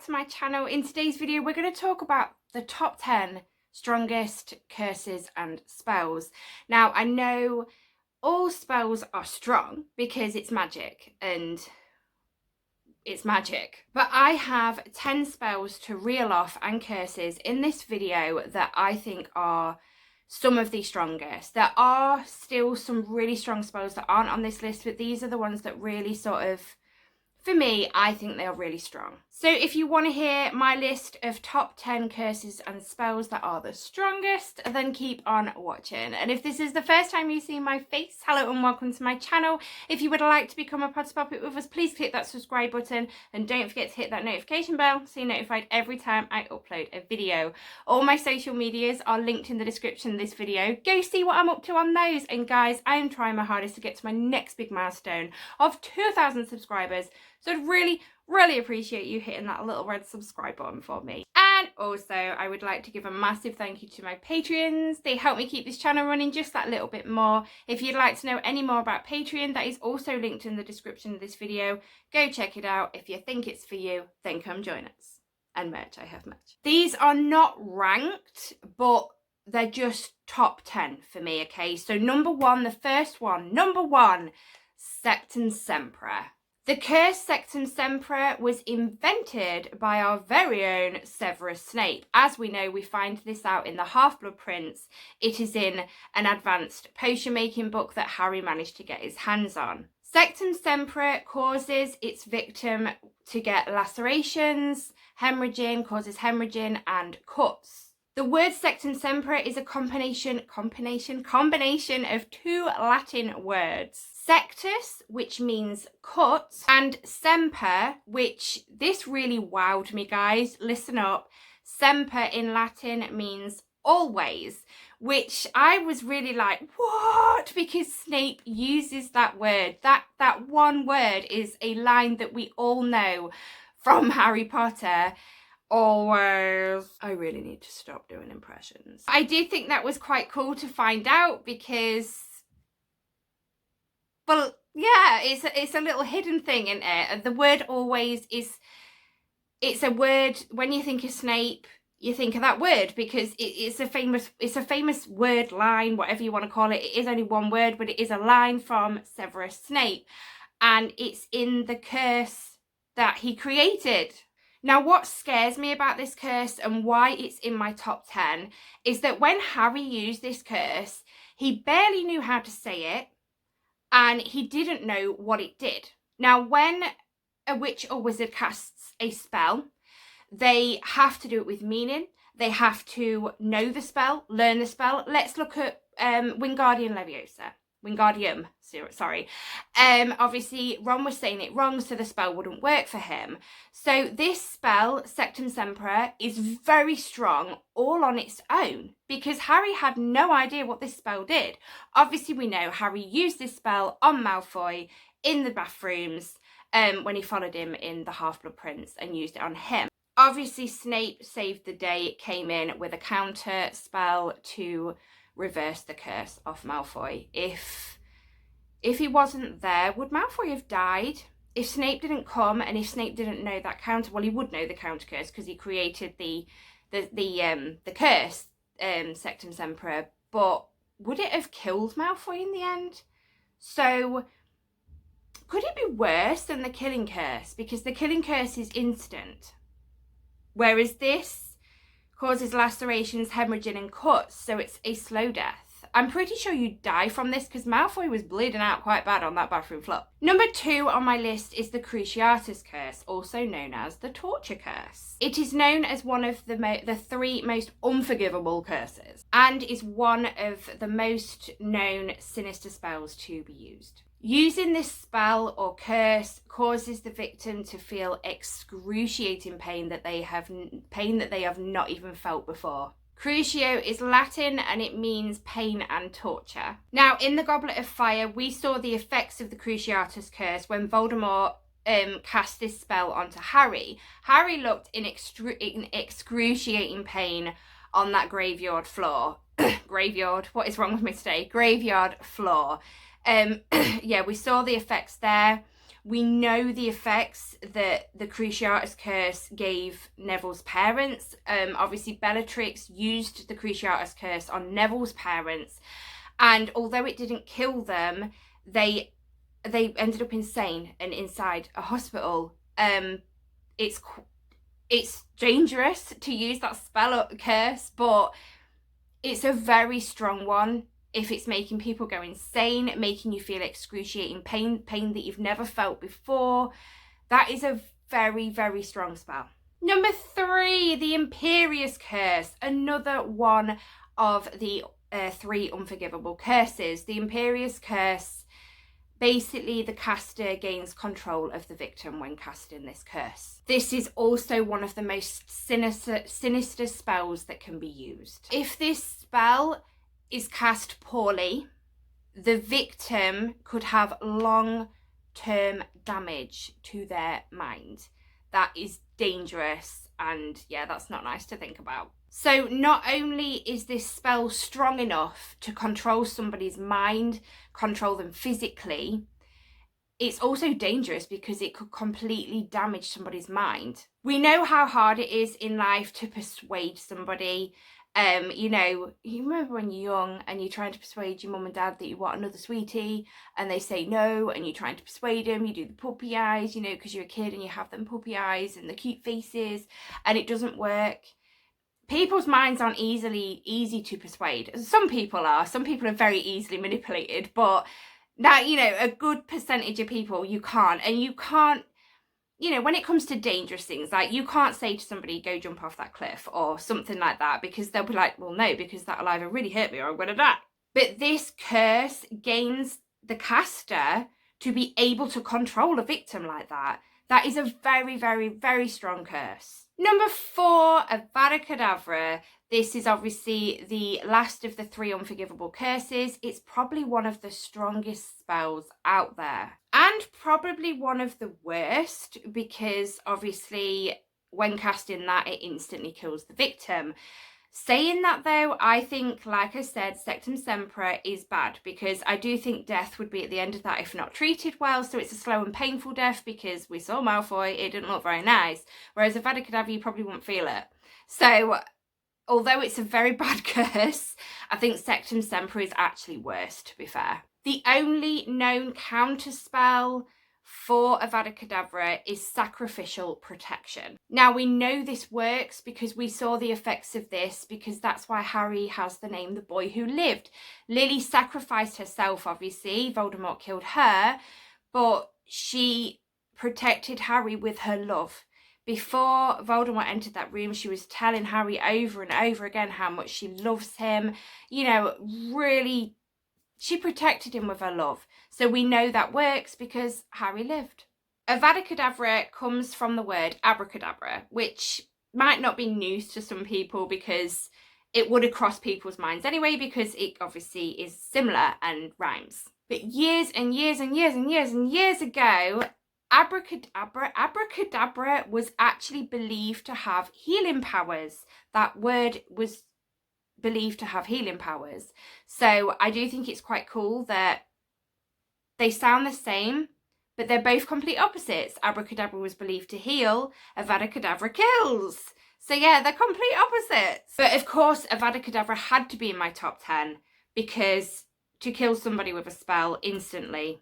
to my channel. In today's video we're going to talk about the top 10 strongest curses and spells. Now I know all spells are strong because it's magic and it's magic, but I have 10 spells to reel off and curses in this video that I think are some of the strongest. There are still some really strong spells that aren't on this list, but these are the ones that really sort of, for me, I think they are really strong. So if you want to hear my list of top 10 curses and spells that are the strongest, then keep on watching. And if this is the first time you see my face, hello and welcome to my channel. If you would like to become a Poppet with us, please click that subscribe button and don't forget to hit that notification bell so you're notified every time I upload a video. All my social medias are linked in the description of this video. Go see what I'm up to on those. And guys, I am trying my hardest to get to my next big milestone of 2,000 subscribers. So I'd really appreciate you hitting that little red subscribe button for me. And also, I would like to give a massive thank you to my Patreons. They help me keep this channel running just that little bit more. If you'd like to know any more about Patreon, that is also linked in the description of this video. Go check it out. If you think it's for you, then come join us. And merch, I have merch. These are not ranked, but they're just top 10 for me, okay? So number one, the first one, number one, Septum Sempra. The curse Septum Sempra was invented by our very own Severus Snape. As we know, we find this out in the Half-Blood Prince. It is in an advanced potion making book that Harry managed to get his hands on. Septum Sempra causes its victim to get lacerations, causes hemorrhaging and cuts. The word Septum Sempra is a combination of two Latin words. Sectus, which means cut, and semper, which, this really wowed me, guys. Listen up. Semper in Latin means always, which I was really like, what? Because Snape uses that word. That one word is a line that we all know from Harry Potter. Always. I really need to stop doing impressions. I did think that was quite cool to find out because, well, yeah, it's a little hidden thing in it. The word always is, it's a word, when you think of Snape, you think of that word because it's a famous word line, whatever you want to call it. It is only one word, but it is a line from Severus Snape, and it's in the curse that he created. Now, what scares me about this curse and why it's in my top 10 is that when Harry used this curse, he barely knew how to say it and he didn't know what it did. Now, when a witch or wizard casts a spell, they have to do it with meaning. They have to know the spell, learn the spell. Let's look at Wingardium Leviosa. Wingardium, sorry. Obviously, Ron was saying it wrong, so the spell wouldn't work for him. So this spell, Septum Sempra, is very strong all on its own because Harry had no idea what this spell did. Obviously, we know Harry used this spell on Malfoy in the bathrooms when he followed him in the Half-Blood Prince and used it on him. Obviously, Snape saved the day. It came in with a counter spell to reverse the curse off Malfoy. If he wasn't there, would Malfoy have died? If Snape didn't come and if Snape didn't know that counter, well, he would know the counter curse because he created the curse, Septum Sempra, but would it have killed Malfoy in the end? So could it be worse than the killing curse? Because the killing curse is instant, whereas this causes lacerations, hemorrhaging and cuts, so it's a slow death. I'm pretty sure you die from this because Malfoy was bleeding out quite bad on that bathroom floor. Number 2 on my list is the Cruciatus Curse, also known as the Torture Curse. It is known as one of the 3 most unforgivable curses and is one of the most known sinister spells to be used. Using this spell or curse causes the victim to feel excruciating pain that they have not even felt before. Crucio is Latin and it means pain and torture. Now, in the Goblet of Fire, we saw the effects of the Cruciatus Curse when Voldemort cast this spell onto Harry. Harry looked in excruciating pain on that graveyard floor. Graveyard, what is wrong with me today? Graveyard floor. Yeah, we saw the effects there. We know the effects that the Cruciatus Curse gave Neville's parents. Obviously, Bellatrix used the Cruciatus Curse on Neville's parents, and although it didn't kill them, they ended up insane and inside a hospital. It's dangerous to use that spell or curse, but it's a very strong one. If it's making people go insane, making you feel excruciating pain that you've never felt before, that is a very, very strong spell. Number 3, the Imperious Curse, another one of the 3 unforgivable curses. The Imperious Curse, basically the caster gains control of the victim when casting this curse. This is also one of the most sinister spells that can be used. If this spell is cast poorly, the victim could have long-term damage to their mind. That is dangerous, and yeah, that's not nice to think about. So not only is this spell strong enough to control somebody's mind, control them physically, it's also dangerous because it could completely damage somebody's mind. We know how hard it is in life to persuade somebody. You know, you remember when you're young and you're trying to persuade your mum and dad that you want another sweetie and they say no, and you're trying to persuade them, you do the puppy eyes, you know, because you're a kid and you have them puppy eyes and the cute faces, and it doesn't work. People's minds aren't easy to persuade. Some people are very easily manipulated, but that, you know, a good percentage of people you can't. And you can't, you know, when it comes to dangerous things, like you can't say to somebody, go jump off that cliff or something like that, because they'll be like, well, no, because that'll either really hurt me or I'm going to die. But this curse gains the caster to be able to control a victim like that. That is a very, very, very strong curse. Number 4, Varicadavra. This is obviously the last of the 3 unforgivable curses. It's probably one of the strongest spells out there, and probably one of the worst, because obviously when casting that, it instantly kills the victim. Saying that though, I think, like I said, Septum Sempra is bad, because I do think death would be at the end of that if not treated well. So it's a slow and painful death, because we saw Malfoy, it didn't look very nice. Whereas a Varicadavra, you probably wouldn't feel it. So although it's a very bad curse, I think Septum Sempra is actually worse, to be fair. The only known counterspell for Avada Kedavra is Sacrificial Protection. Now, we know this works because we saw the effects of this, because that's why Harry has the name The Boy Who Lived. Lily sacrificed herself, obviously. Voldemort killed her, but she protected Harry with her love. Before Voldemort entered that room, she was telling Harry over and over again how much she loves him. You know, really, she protected him with her love. So we know that works because Harry lived. Avada Kedavra comes from the word abracadabra, which might not be news to some people because it would have crossed people's minds anyway, because it obviously is similar and rhymes. But years and years and years and years and years ago, abracadabra was actually believed to have healing powers. That word was believed to have healing powers. So I do think it's quite cool that they sound the same, but they're both complete opposites. Abracadabra was believed to heal, Avada Kedavra kills. So yeah, they're complete opposites. But of course, Avada Kedavra had to be in my top 10, because to kill somebody with a spell instantly,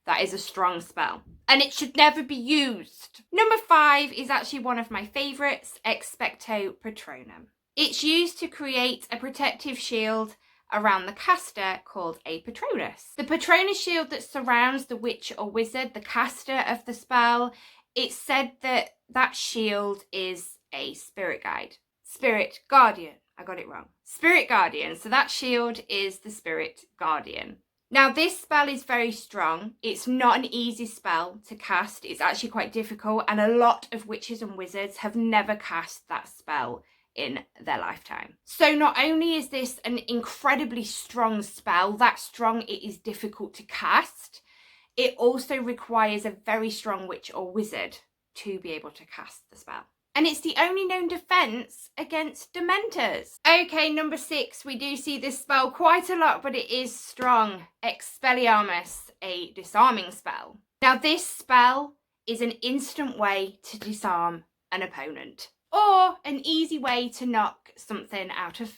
that is a strong spell. And it should never be used. Number 5 is actually one of my favourites, Expecto Patronum. It's used to create a protective shield around the caster called a Patronus. The Patronus shield that surrounds the witch or wizard, the caster of the spell, it's said that that shield is a spirit guide. Spirit guardian. I got it wrong. Spirit guardian. So that shield is the spirit guardian. Now, this spell is very strong. It's not an easy spell to cast. It's actually quite difficult, and a lot of witches and wizards have never cast that spell in their lifetime. So not only is this an incredibly strong spell, that strong it is difficult to cast, it also requires a very strong witch or wizard to be able to cast the spell. And it's the only known defense against Dementors. Okay, number 6, we do see this spell quite a lot, but it is strong. Expelliarmus, a disarming spell. Now this spell is an instant way to disarm an opponent, or an easy way to knock something out of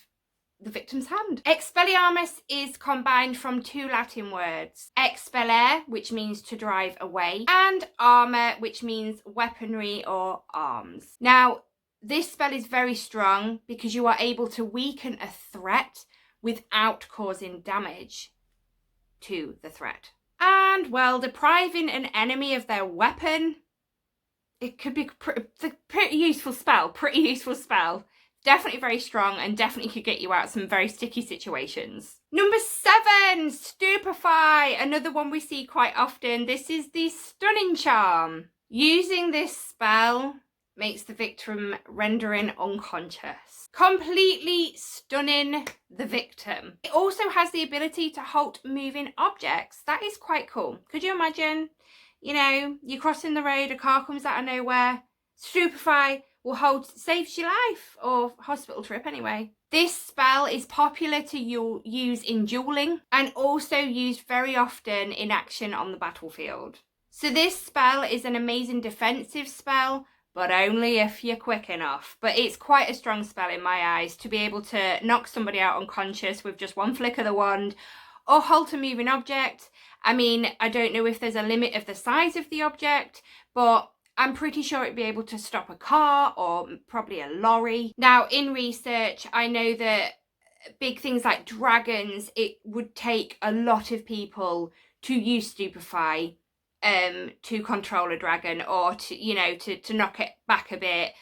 the victim's hand. Expelliarmus is combined from two Latin words, expellere, which means to drive away, and armor, which means weaponry or arms. Now, this spell is very strong because you are able to weaken a threat without causing damage to the threat. And, well, depriving an enemy of their weapon, it could be a pretty useful spell, Definitely very strong and definitely could get you out of some very sticky situations. Number 7, Stupify. Another one we see quite often. This is the Stunning Charm. Using this spell makes the victim rendering unconscious, completely stunning the victim. It also has the ability to halt moving objects. That is quite cool. Could you imagine, you know, you're crossing the road, a car comes out of nowhere, Stupify will hold, saves your life, or hospital trip anyway. This spell is popular to use in dueling and also used very often in action on the battlefield. So this spell is an amazing defensive spell, but only if you're quick enough. But it's quite a strong spell in my eyes to be able to knock somebody out unconscious with just one flick of the wand, or halt a moving object. I mean, I don't know if there's a limit of the size of the object, but I'm pretty sure it'd be able to stop a car or probably a lorry. Now, in research, I know that big things like dragons, it would take a lot of people to use Stupify to control a dragon, or to, you know, to knock it back a bit.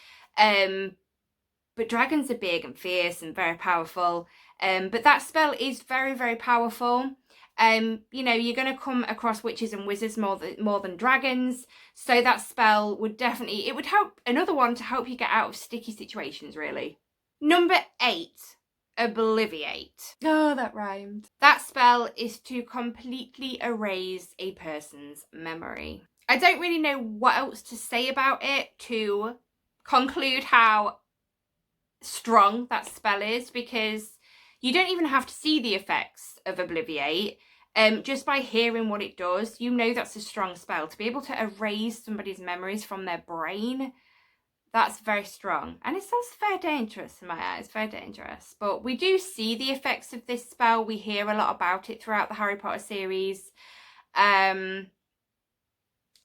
But dragons are big and fierce and very powerful. But that spell is very, very powerful. You know, you're going to come across witches and wizards more than dragons. So that spell would definitely, it would help, another one to help you get out of sticky situations, really. Number 8, Obliviate. Oh, that rhymed. That spell is to completely erase a person's memory. I don't really know what else to say about it to conclude how strong that spell is, because you don't even have to see the effects of Obliviate. Just by hearing what it does, you know that's a strong spell. To be able to erase somebody's memories from their brain, that's very strong. And it's also very dangerous in my eyes, very dangerous. But we do see the effects of this spell. We hear a lot about it throughout the Harry Potter series. And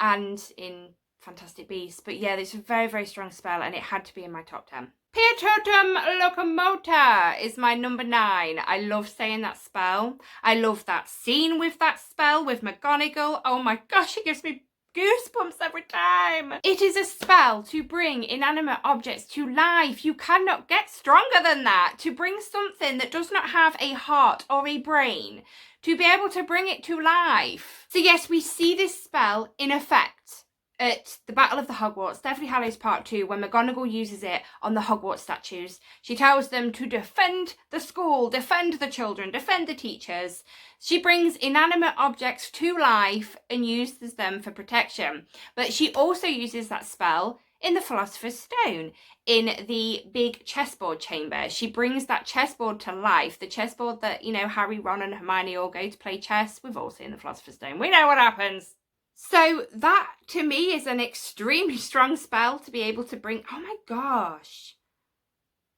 in Fantastic Beasts. But yeah, it's a very, very strong spell, and it had to be in my top 10. Pietotum Locomota is my number 9. I love saying that spell. I love that scene with that spell with McGonagall. Oh my gosh, it gives me goosebumps every time. It is a spell to bring inanimate objects to life. You cannot get stronger than that. To bring something that does not have a heart or a brain, to be able to bring it to life. So yes, we see this spell in effect at the Battle of the Hogwarts, Deathly Hallows Part 2, when McGonagall uses it on the Hogwarts statues. She tells them to defend the school, defend the children, defend the teachers. She brings inanimate objects to life and uses them for protection. But she also uses that spell in the Philosopher's Stone, in the big chessboard chamber. She brings that chessboard to life, the chessboard that, you know, Harry, Ron and Hermione all go to play chess. We've all seen the Philosopher's Stone. We know what happens. So that, to me, is an extremely strong spell to be able to bring. Oh my gosh.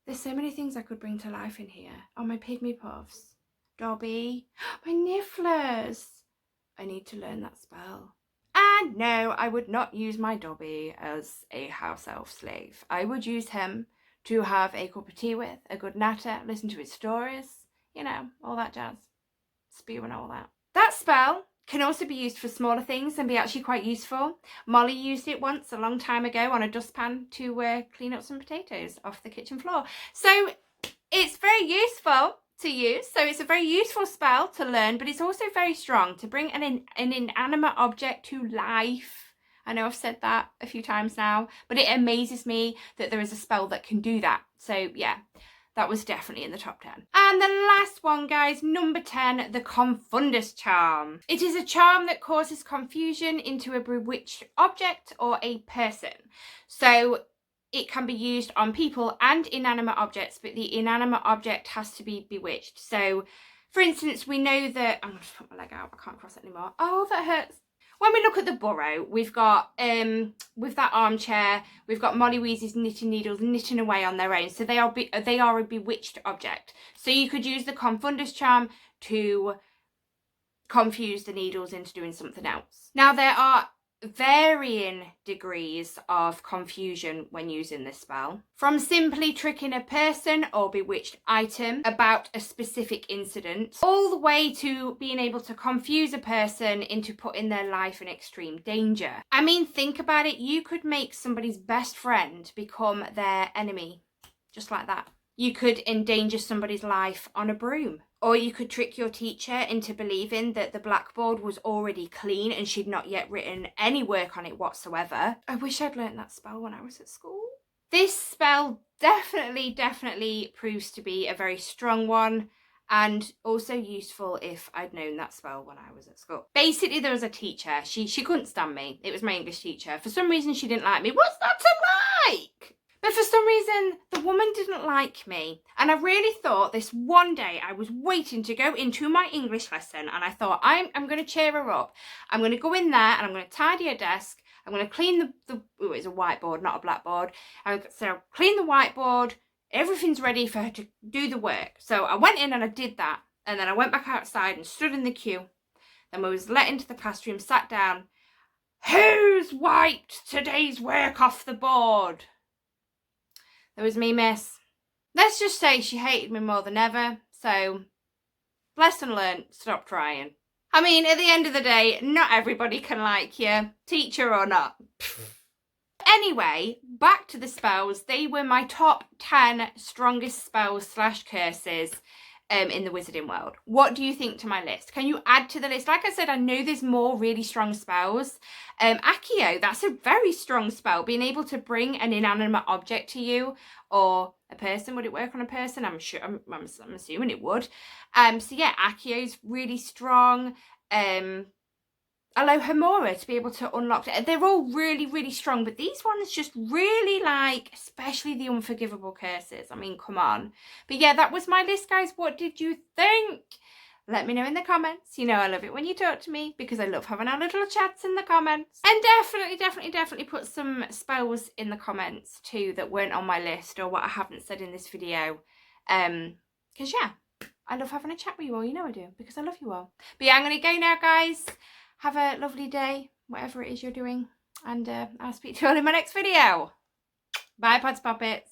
There's so many things I could bring to life in here. Oh, my pygmy puffs. Dobby. My nifflers. I need to learn that spell. And no, I would not use my Dobby as a house elf slave. I would use him to have a cup of tea with, a good natter, listen to his stories, you know, all that jazz. Spew and all that. That spell can also be used for smaller things and be actually quite useful. Molly used it once a long time ago on a dustpan to clean up some potatoes off the kitchen floor. So it's very useful to use. So it's a very useful spell to learn, but it's also very strong to bring an inanimate object to life. I know I've said that a few times now, but it amazes me that there is a spell that can do that. So yeah, that was definitely in the top 10. And the last one, guys, number 10, the Confundus Charm. It is a charm that causes confusion into a bewitched object or a person. So it can be used on people and inanimate objects, but the inanimate object has to be bewitched. So, for instance, we know that... I'm going to put my leg out. I can't cross it anymore. Oh, that hurts. when we look at the burrow, we've got with that armchair, we've got Molly Weasley's knitting needles knitting away on their own. So they are a bewitched object. So you could use the Confundus Charm to confuse the needles into doing something else. Now there are varying degrees of confusion when using this spell, from simply tricking a person or bewitched item about a specific incident, all the way to being able to confuse a person into putting their life in extreme danger. I mean, think about it. You could make somebody's best friend become their enemy, just like that. You could endanger somebody's life on a broom. Or you could trick your teacher into believing that the blackboard was already clean and she'd not yet written any work on it whatsoever. I wish I'd learnt that spell when I was at school. This spell definitely proves to be a very strong one, and also useful if I'd known that spell when I was at school. Basically, there was a teacher. She couldn't stand me. It was my English teacher. For some reason, she didn't like me. What's that to like? But for some reason, the woman didn't like me. And I really thought this one day I was waiting to go into my English lesson, and I thought, I'm going to cheer her up. I'm going to go in there and I'm going to tidy her desk. I'm going to clean oh, it's a whiteboard, not a blackboard. So clean the whiteboard. Everything's ready for her to do the work. So I went in and I did that. And then I went back outside and stood in the queue. Then I was let into the classroom, sat down. Who's wiped today's work off the board? It was me, miss. Let's just say she hated me more than ever, so lesson learned, stop trying. I mean, at the end of the day, not everybody can like you, teacher or not. Anyway, back to the spells. They were my top 10 strongest spells / curses in the wizarding world. What do you think to my list? Can you add to the list? Like I said, I know there's more really strong spells. Accio, that's a very strong spell. Being able to bring an inanimate object to you, or a person. Would it work on a person? I'm sure. I'm assuming it would. So yeah, Accio's really strong. Alohomora to be able to unlock it. They're all really strong, but these ones just really like, especially the unforgivable curses. I mean, come on. But yeah, that was my list, guys. What did you think? Let me know in the comments. You know I love it when you talk to me, because I love having our little chats in the comments. And definitely put some spells in the comments too that weren't on my list or what I haven't said in this video. Because yeah, I love having a chat with you all. You know I do, because I love you all. But yeah, I'm going to go now, guys. Have a lovely day, whatever it is you're doing. And I'll speak to you all in my next video. Bye, Pods Poppets.